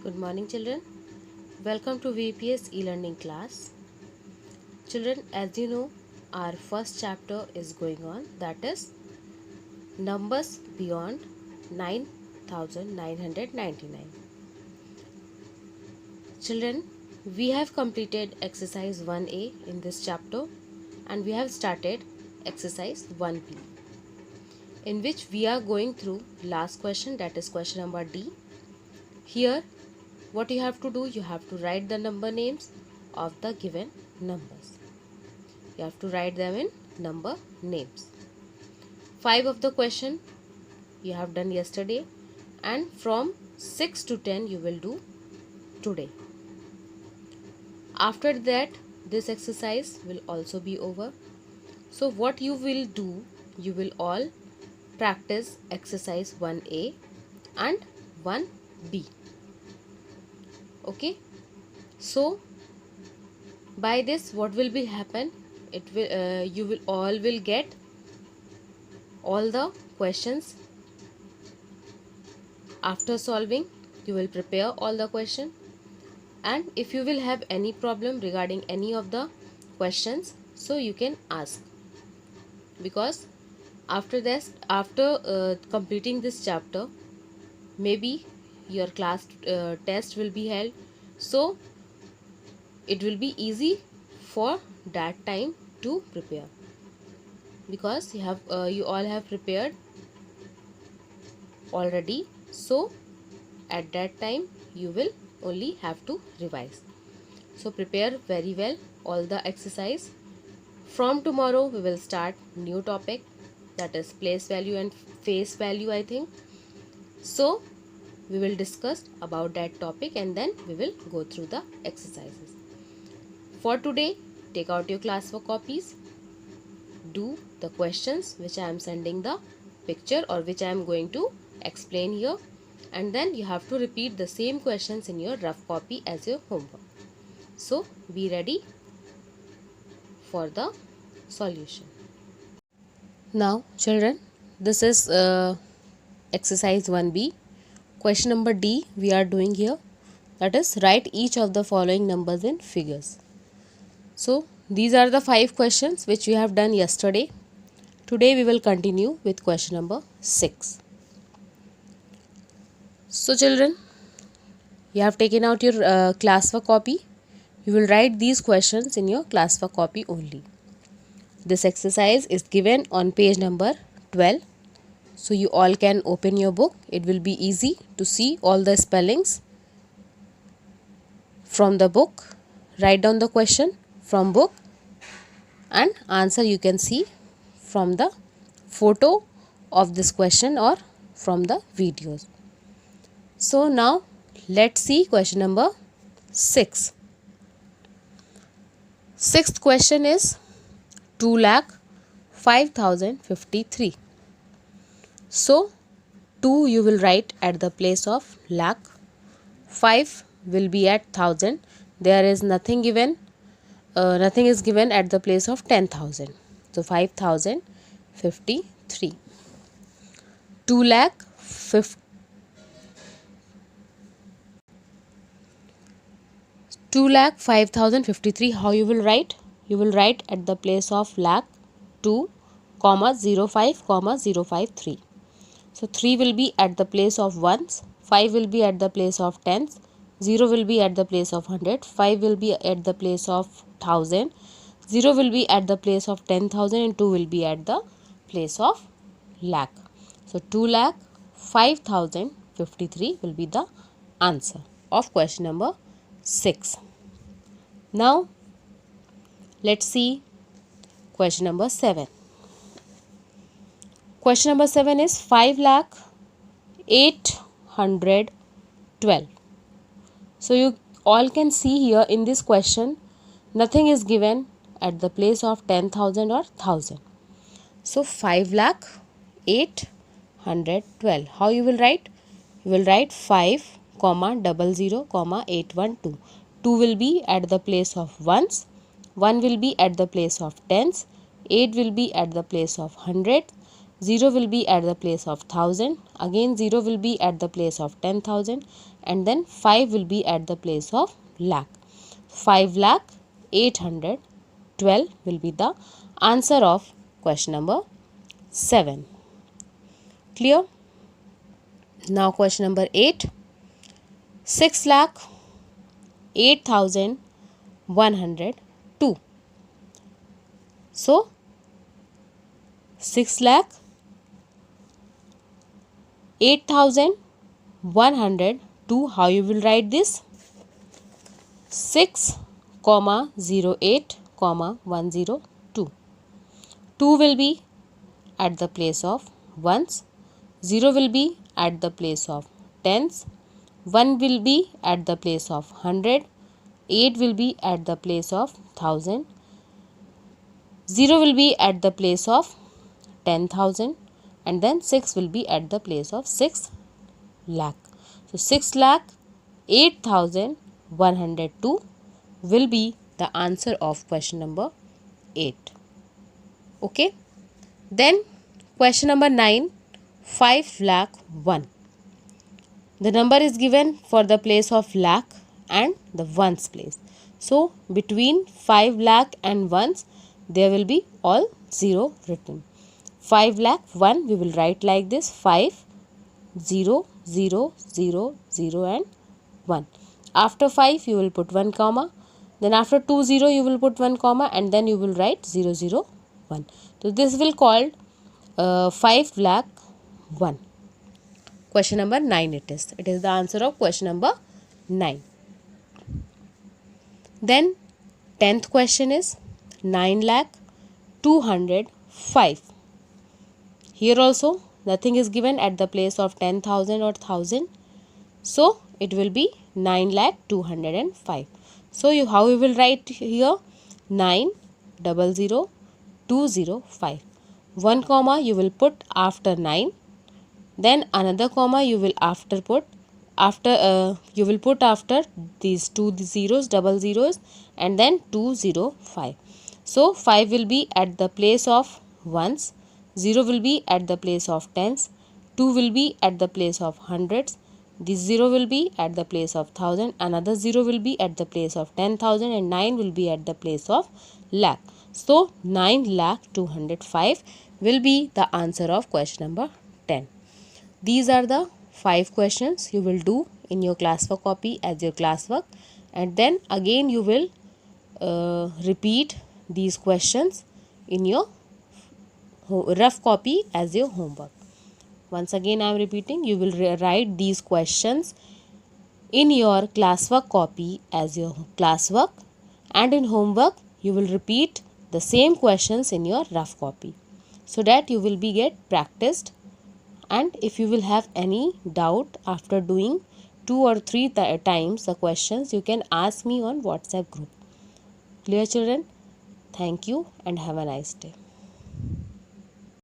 Good morning, children. Welcome to VPS e-learning class. Children, as you know, our first chapter is going on, that is numbers beyond 9999. Children, we have completed exercise 1A in this chapter and we have started exercise 1B, in which we are going through last question, that is question number D. Here, what you have to do, you have to write the number names of the given numbers. You have to write them in number names. 5 of the question you have done yesterday, and from 6 to 10 you will do today. After that, this exercise will also be over. So what you will do, you will all practice exercise 1A and 1B. Okay, so by this what will be happen, it will you will all will get all the questions. After solving, you will prepare all the question, and if you will have any problem regarding any of the questions, so you can ask, because after this, after completing this chapter, maybe your class test will be held, so it will be easy for that time to prepare, because you all have prepared already. So at that time you will only have to revise. So prepare very well all the exercise. From tomorrow we will start new topic, that is place value and face value, I think. So we will discuss about that topic and then we will go through the exercises. For today, take out your class work copies, do the questions which I am sending the picture or which I am going to explain here, and then you have to repeat the same questions in your rough copy as your homework. So be ready for the solution. Now children, this is exercise 1B. Question number D we are doing here, that is write each of the following numbers in figures. So these are the 5 questions which we have done yesterday. Today we will continue with question number 6. So children, you have taken out your classwork copy. You will write these questions in your classwork copy only. This exercise is given on page number 12. So you all can open your book. It will be easy to see all the spellings from the book. Write down the question from book and answer you can see from the photo of this question or from the videos. So now let's see question number 6. Sixth question is 2,05,053. So 2 you will write at the place of lakh, 5 will be at 1000. There is nothing given, nothing is given at the place of 10,000. So 5,053. 2,05,053. How you will write? You will write at the place of lakh 2, 05, 053. So 3 will be at the place of ones, 5 will be at the place of tens, 0 will be at the place of 100, 5 will be at the place of 1000, 0 will be at the place of 10,000 and 2 will be at the place of lakh. So 2,05,053 will be the answer of question number 6. Now let's see question number 7. Question number 7 is 5,08,12. So you all can see here in this question, nothing is given at the place of 10,000 or 1000. So 5,08,12. How you will write? You will write 5, 00, 812. 2 will be at the place of ones, 1 will be at the place of tens, 8 will be at the place of 100, 0 will be at the place of 1000, again 0 will be at the place of 10,000, and then 5 will be at the place of lakh. 5 lakh 812 will be the answer of question number 7. Clear? Now question number 8. 6 lakh 8,102. So 6 lakh 8,102. How you will write this? 6, 08, 102. 2 will be at the place of ones. 0 will be at the place of tens. 1 will be at the place of 100. 8 will be at the place of 1000. 0 will be at the place of 10,000, and then 6 will be at the place of 6 lakh. So 6 lakh 8,102 will be the answer of question number 8. Okay. Then question number 9. 5 lakh 1. The number is given for the place of lakh and the ones place. So between 5 lakh and ones there will be all 0 written. 5 lakh 1 we will write like this: 5 0 0 0 0 and 1. After 5 you will put 1 comma, then after 2 0 you will put 1 comma, and then you will write 0 0 1. So this will called 5 lakh 1. Question number 9 it is. It is the answer of question number 9. Then 10th question is 9 lakh 205. Here also nothing is given at the place of 10,000 or 1000. So it will be 9 lakh 205. So how you will write here? 9 00 205. 1 comma you will put after 9. Then another comma you will put after these two zeros, double zeros, and then 205. So 5 will be at the place of ones, 0 will be at the place of tens, 2 will be at the place of hundreds, this 0 will be at the place of 1000, another 0 will be at the place of 10,000, and 9 will be at the place of lakh. So 9 lakh 205 will be the answer of question number 10. These are the 5 questions you will do in your classwork copy as your classwork, and then again you will repeat these questions in your rough copy as your homework. Once again I am repeating, you will write these questions in your classwork copy as your classwork, and in homework you will repeat the same questions in your rough copy, so that you will be get practiced. And if you will have any doubt after doing 2 or 3 times the questions, you can ask me on WhatsApp group. Clear children? Thank you and have a nice day.